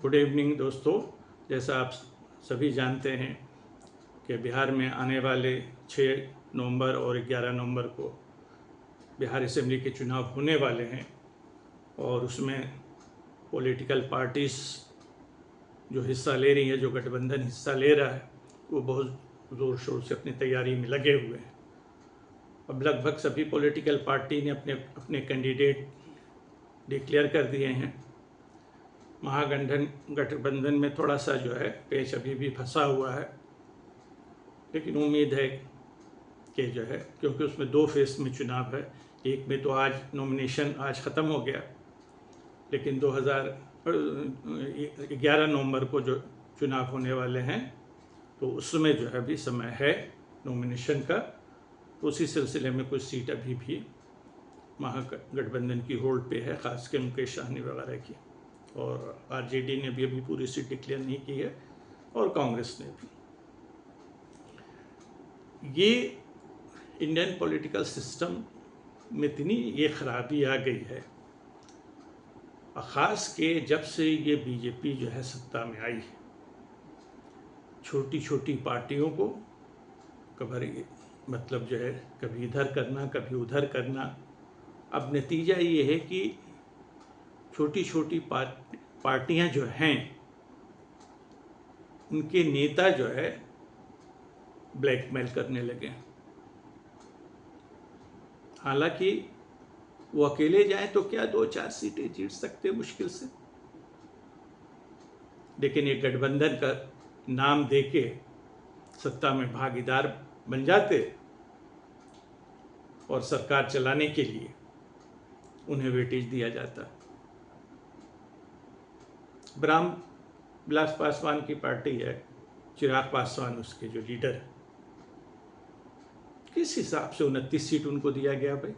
Good evening दोस्तों। जैसा आप सभी जानते हैं कि बिहार में आने वाले 6 नवंबर और 11 नवंबर को बिहार असेंबली के चुनाव होने वाले हैं और उसमें पॉलिटिकल पार्टीज़ जो हिस्सा ले रही है, जो गठबंधन हिस्सा ले रहा है, वो बहुत ज़ोर शोर से अपनी तैयारी में लगे हुए हैं। अब लगभग सभी पॉलिटिकल पार्टी ने अपने अपने कैंडिडेट डिक्लेयर कर दिए हैं। महागठबंधन में थोड़ा सा जो है पेच अभी भी फंसा हुआ है, लेकिन उम्मीद है कि जो है, क्योंकि उसमें 2 फेज में चुनाव है। एक में तो आज नॉमिनेशन आज ख़त्म हो गया, लेकिन 2011 नवंबर को जो चुनाव होने वाले हैं तो उसमें जो है अभी समय है नॉमिनेशन का। उसी सिलसिले में कुछ सीट अभी भी महागठबंधन की होल्ड पे है, ख़ासकर मुकेश सहनी वगैरह की, और आरजेडी ने भी अभी पूरी सीट डिक्लेयर नहीं की है और कांग्रेस ने भी। ये इंडियन पॉलिटिकल सिस्टम में इतनी ये खराबी आ गई है, ख़ास के जब से ये बीजेपी जो है सत्ता में आई है। छोटी छोटी पार्टियों को मतलब जो है कभी इधर करना कभी उधर करना। अब नतीजा ये है कि छोटी छोटी पार्टियां जो हैं उनके नेता जो है ब्लैकमेल करने लगे। हालांकि वो अकेले जाएं तो क्या 2-4 सीटें जीत सकते मुश्किल से, लेकिन ये गठबंधन का नाम देके सत्ता में भागीदार बन जाते और सरकार चलाने के लिए उन्हें वेटेज दिया जाता। रामविलास पासवान की पार्टी है, चिराग पासवान उसके जो लीडर है, किस हिसाब से 29 सीट उनको दिया गया भाई?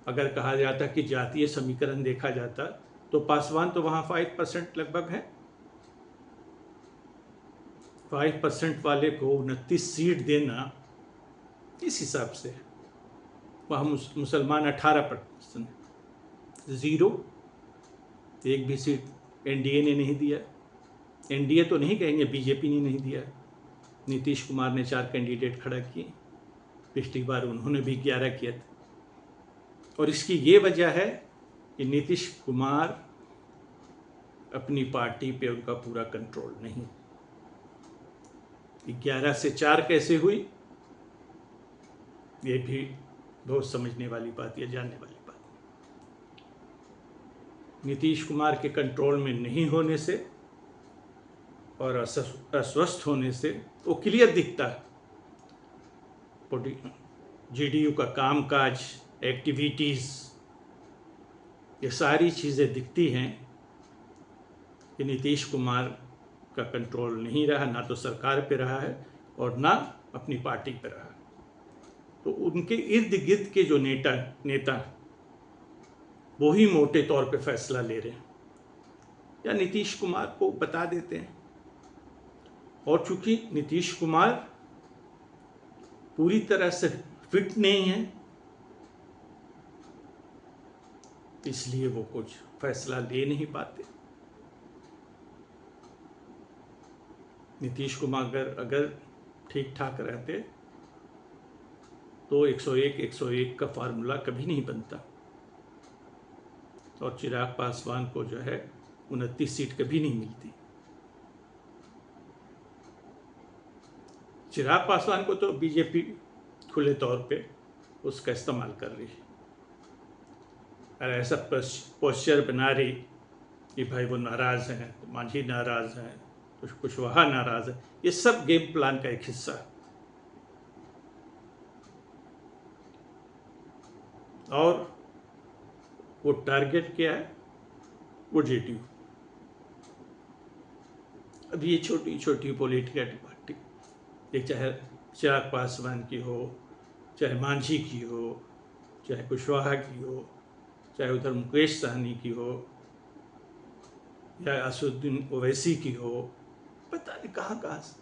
अगर कहा जाता कि जातीय समीकरण देखा जाता तो पासवान तो वहां 5% लगभग है। 5% वाले को 29 सीट देना किस हिसाब से? वहाँ मुसलमान 18%, 0, एक भी सीट एनडीए ने नहीं दिया। एनडीए तो नहीं कहेंगे, बीजेपी ने नहीं दिया। नीतीश कुमार ने 4 कैंडिडेट खड़ा किए, पिछली बार उन्होंने भी 11 किए थे। और इसकी ये वजह है कि नीतीश कुमार अपनी पार्टी पे उनका पूरा कंट्रोल नहीं। 11 से 4 कैसे हुई, ये भी बहुत समझने वाली बात या जानने वाली बात। नीतीश कुमार के कंट्रोल में नहीं होने से और अस्वस्थ होने से वो क्लियर दिखता है। जेडीयू का कामकाज, एक्टिविटीज़, ये सारी चीज़ें दिखती हैं कि नीतीश कुमार का कंट्रोल नहीं रहा, ना तो सरकार पे रहा है और ना अपनी पार्टी पे रहा। तो उनके इर्द गिर्द के जो नेता वो ही मोटे तौर पे फैसला ले रहे हैं या नीतीश कुमार को बता देते हैं। और चूंकि नीतीश कुमार पूरी तरह से फिट नहीं है, इसलिए वो कुछ फैसला ले नहीं पाते। नीतीश कुमार अगर ठीक ठाक रहते तो 101 का फार्मूला कभी नहीं बनता और चिराग पासवान को जो है 29 सीट कभी नहीं मिलती। चिराग पासवान को तो बीजेपी खुले तौर पे उसका इस्तेमाल कर रही है और ऐसा पोस्चर बना रही कि भाई वो नाराज़ हैं, मांझी नाराज़ हैं, कुशवाहा नाराज़ है। ये सब गेम प्लान का एक हिस्सा है। और वो टारगेट क्या है? वो जेडीयू। अब ये छोटी छोटी पॉलिटिकल पार्टी, ये चाहे चिराग पासवान की हो, चाहे मांझी की हो, चाहे कुशवाहा की हो, चाहे उधर मुकेश सहनी की हो या असदुद्दीन ओवैसी की हो, पता नहीं कहाँ कहाँ से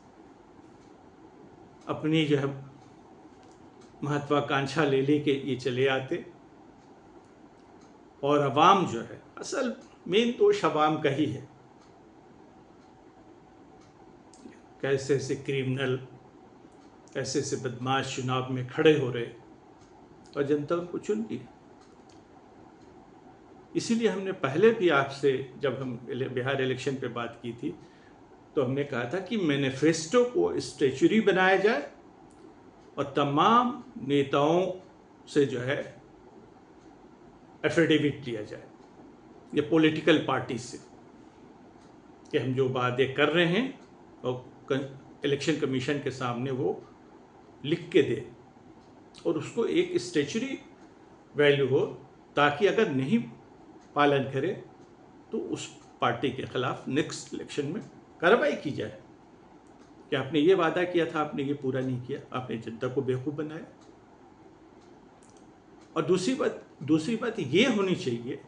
अपनी जो है महत्वाकांक्षा ले के ये चले आते और अवाम जो है, असल मेन दोष अवाम का ही है। कैसे ऐसे क्रिमिनल, ऐसे ऐसे बदमाश चुनाव में खड़े हो रहे और जनता उनको चुन ली। इसीलिए हमने पहले भी आपसे, जब हम बिहार इलेक्शन पे बात की थी, तो हमने कहा था कि मैनिफेस्टो को स्टेचुरी बनाया जाए और तमाम नेताओं से जो है एफिडेविट लिया जाए या पॉलिटिकल पार्टी से कि हम जो वादे कर रहे हैं और इलेक्शन कमीशन के सामने वो लिख के दे और उसको एक स्टेचुरी वैल्यू हो, ताकि अगर नहीं पालन करे तो उस पार्टी के खिलाफ नेक्स्ट इलेक्शन में कार्रवाई की जाए कि आपने ये वादा किया था, आपने ये पूरा नहीं किया, आपने जनता को बेवकूफ़ बनाया। और दूसरी बात ये होनी चाहिए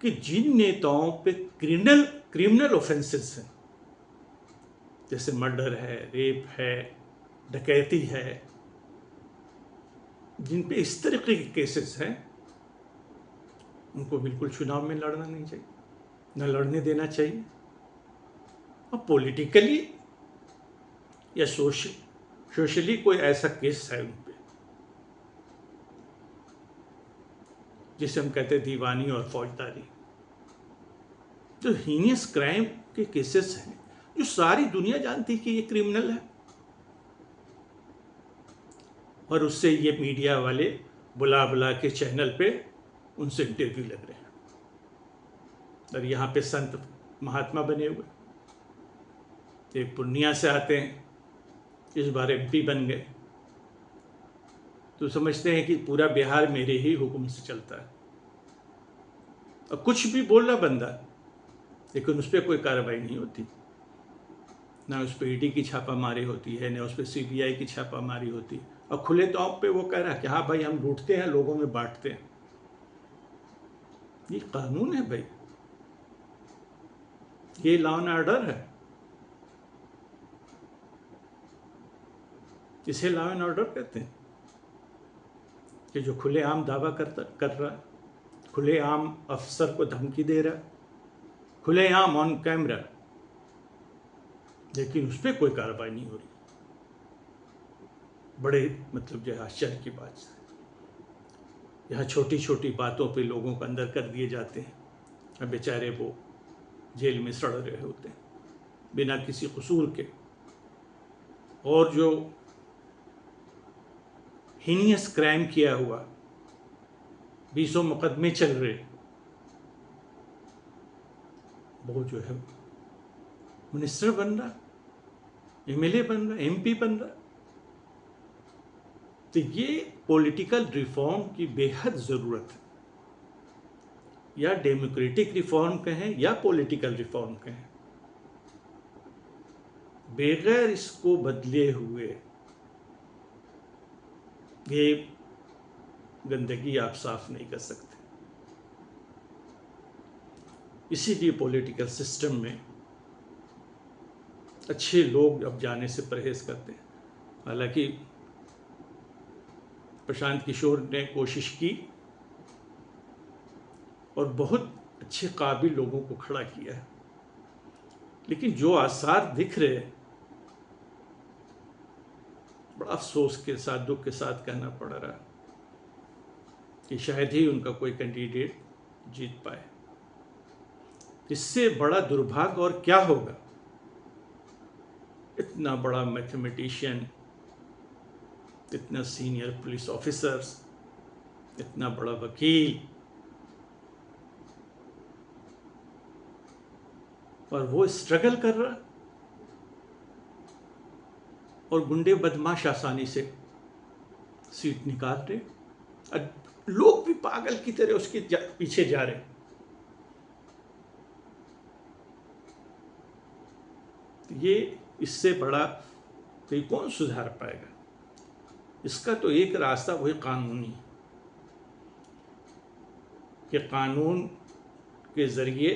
कि जिन नेताओं पे क्रिमिनल ऑफेंसेस हैं, जैसे मर्डर है, रेप है, डकैती है, जिन पे इस तरीके के केसेस हैं, उनको बिल्कुल चुनाव में लड़ना नहीं चाहिए, न लड़ने देना चाहिए। और पॉलिटिकली या सोशली कोई ऐसा केस है उन पे जिसे हम कहते हैं दीवानी और फौजदारी, जो हीनियस क्राइम के केसेस हैं, जो सारी दुनिया जानती है कि ये क्रिमिनल है, और उससे ये मीडिया वाले बुला बुला के चैनल पे उनसे इंटरव्यू लग रहे हैं। और यहाँ पे संत महात्मा बने हुए, एक पूर्णिया से आते हैं, इस बार MP बन गए, तो समझते हैं कि पूरा बिहार मेरे ही हुक्म से चलता है। और कुछ भी बोल रहा बंदा, लेकिन उस पर कोई कार्रवाई नहीं होती, ना उस पर ED की छापामारी होती है, ना उस पर CBI की छापामारी होती है। और खुले तौर पे वो कह रहा है कि हाँ भाई, हम लूटते हैं, लोगों में बांटते हैं। ये कानून है भाई, ये लॉ एंड ऑर्डर है, इसे लॉ एंड ऑर्डर कहते हैं। कि जो खुलेआम दावा कर रहा, खुलेआम अफसर को धमकी दे रहा, खुलेआम ऑन कैमरा, लेकिन उस पर कोई कार्रवाई नहीं हो रही। बड़े मतलब जो है आश्चर्य की बात है। यहाँ छोटी छोटी बातों पे लोगों को अंदर कर दिए जाते हैं, अब बेचारे वो जेल में सड़ रहे होते हैं बिना किसी कसूर के। और जो हीनियस क्राइम किया हुआ, 20 मुकदमे चल रहे, वो जो है मिनिस्टर बन रहा, MLA बन रहा, MP बन रहा। तो ये पॉलिटिकल रिफॉर्म की बेहद ज़रूरत है, या डेमोक्रेटिक रिफॉर्म कहें या पॉलिटिकल रिफॉर्म कहें। बगैर इसको बदले हुए ये गंदगी आप साफ नहीं कर सकते। इसीलिए पॉलिटिकल सिस्टम में अच्छे लोग अब जाने से परहेज करते हैं। हालांकि प्रशांत किशोर ने कोशिश की और बहुत अच्छे काबिल लोगों को खड़ा किया है, लेकिन जो आसार दिख रहे, बड़ा अफसोस के साथ, दुख के साथ कहना पड़ रहा कि शायद ही उनका कोई कैंडिडेट जीत पाए। इससे बड़ा दुर्भाग्य और क्या होगा। इतना बड़ा मैथमेटिशियन, इतना सीनियर पुलिस ऑफिसर्स, इतना बड़ा वकील, और वो स्ट्रगल कर रहा, और गुंडे बदमाश आसानी से सीट निकाल रहे, और लोग भी पागल की तरह उसके पीछे जा रहे। ये इससे बड़ा तो ये कौन सुधार पाएगा। इसका तो एक रास्ता वही कानूनी, कि कानून के ज़रिए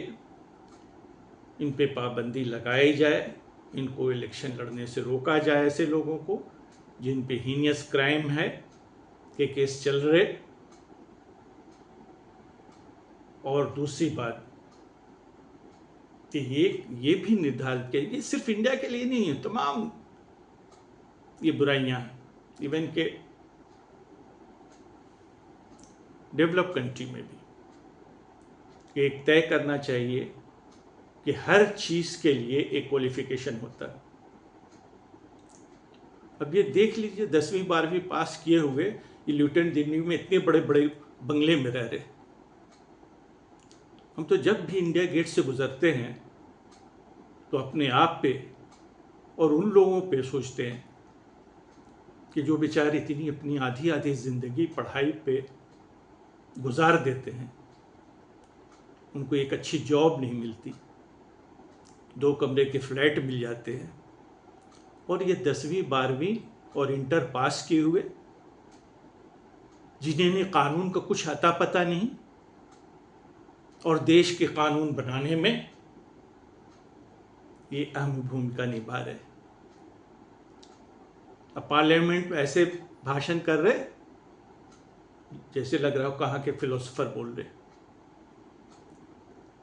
इन पे पाबंदी लगाई जाए, इनको इलेक्शन लड़ने से रोका जाए, ऐसे लोगों को जिन पे हीनियस क्राइम है के केस चल रहे। और दूसरी बात कि ये भी निर्धारित किया, ये सिर्फ इंडिया के लिए नहीं है, तमाम ये बुराइयां हैं, इवन के डेवलप कंट्री में भी एक तय करना चाहिए कि हर चीज़ के लिए एक क्वालिफिकेशन होता है। अब ये देख लीजिए 10वीं 12वीं पास किए हुए ये लेफ्टिनेंट दिल्ली में इतने बड़े बड़े बंगले में रह रहे। हम तो जब भी इंडिया गेट से गुजरते हैं तो अपने आप पे और उन लोगों पे सोचते हैं कि जो बेचारे इतनी अपनी आधी आधी ज़िंदगी पढ़ाई पे गुजार देते हैं, उनको एक अच्छी जॉब नहीं मिलती, 2 कमरे के फ्लैट मिल जाते हैं, और ये 10वीं 12वीं और इंटर पास किए हुए जिन्हें कानून का कुछ अता पता नहीं और देश के कानून बनाने में ये अहम भूमिका निभा रहे। अब पार्लियामेंट में ऐसे भाषण कर रहे जैसे लग रहा हो कहाँ के फिलोसोफर बोल रहे।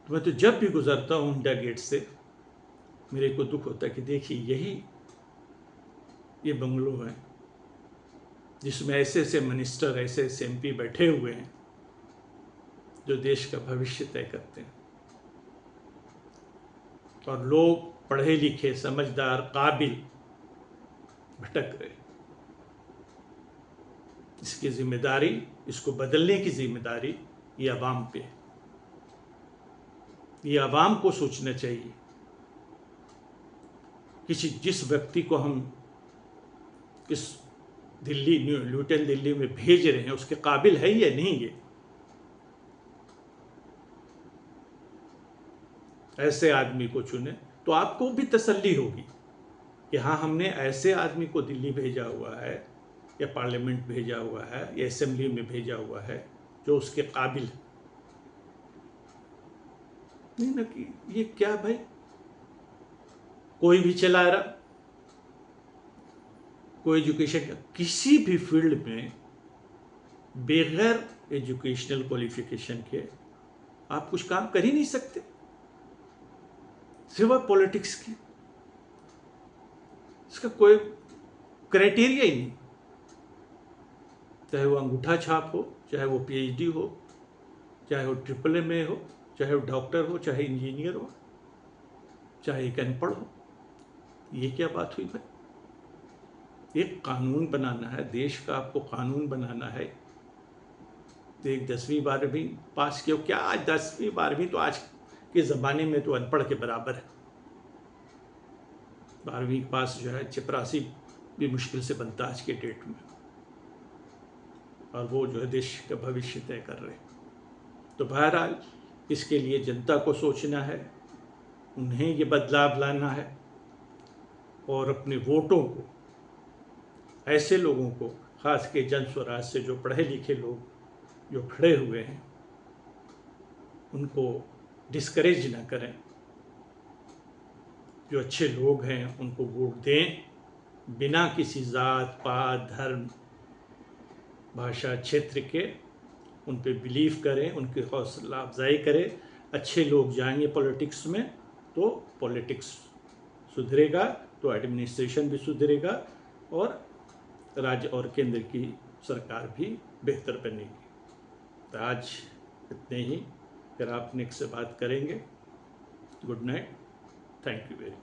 तो मैं तो जब भी गुजरता हूँ इंडिया गेट से मेरे को दुख होता है कि देखिए यही ये बंगलो है जिसमें ऐसे ऐसे मिनिस्टर, ऐसे ऐसे MP बैठे हुए हैं जो देश का भविष्य तय करते हैं, और लोग पढ़े लिखे समझदार काबिल भटक रहे। इसकी जिम्मेदारी, इसको बदलने की जिम्मेदारी ये अवाम पे है। ये अवाम को सोचना चाहिए कि जिस व्यक्ति को हम इस दिल्ली न्यूटन दिल्ली में भेज रहे हैं उसके काबिल है या नहीं। ये ऐसे आदमी को चुने तो आपको भी तसल्ली होगी कि हाँ हमने ऐसे आदमी को दिल्ली भेजा हुआ है या पार्लियामेंट भेजा हुआ है या असेंबली में भेजा हुआ है जो उसके काबिल है। नहीं ना कि ये क्या भाई कोई भी चला रहा, कोई एजुकेशन किसी भी फील्ड में बगैर एजुकेशनल क्वालिफिकेशन के आप कुछ काम कर ही नहीं सकते सिवा पॉलिटिक्स के। इसका कोई क्राइटेरिया ही नहीं, चाहे वो अंगूठा छाप हो, चाहे वो PhD हो, चाहे वो MMA हो, चाहे वो डॉक्टर हो, चाहे इंजीनियर हो, चाहे एक अनपढ़ हो। ये क्या बात हुई भाई? एक कानून बनाना है, देश का आपको कानून बनाना है। तो एक 10वीं 12वीं पास किया, क्या आज 10वीं 12वीं तो आज के ज़माने में तो अनपढ़ के बराबर है। 12वीं पास जो है चपरासी भी मुश्किल से बनता आज के डेट में, और वो जो है देश का भविष्य तय कर रहे। तो बहरहाल इसके लिए जनता को सोचना है, उन्हें ये बदलाव लाना है, और अपने वोटों को ऐसे लोगों को, खास के जन स्वराज से जो पढ़े लिखे लोग जो खड़े हुए हैं, उनको डिस्करेज ना करें। जो अच्छे लोग हैं उनको वोट दें, बिना किसी जात पात धर्म भाषा क्षेत्र के उन पे बिलीव करें, उनकी हौसला अफजाई करें। अच्छे लोग जाएंगे पॉलिटिक्स में तो पॉलिटिक्स सुधरेगा, तो एडमिनिस्ट्रेशन भी सुधरेगा, और राज्य और केंद्र की सरकार भी बेहतर बनेगी। तो आज इतने ही, फिर आप नेक्स्ट से बात करेंगे। Good night, thank you very much.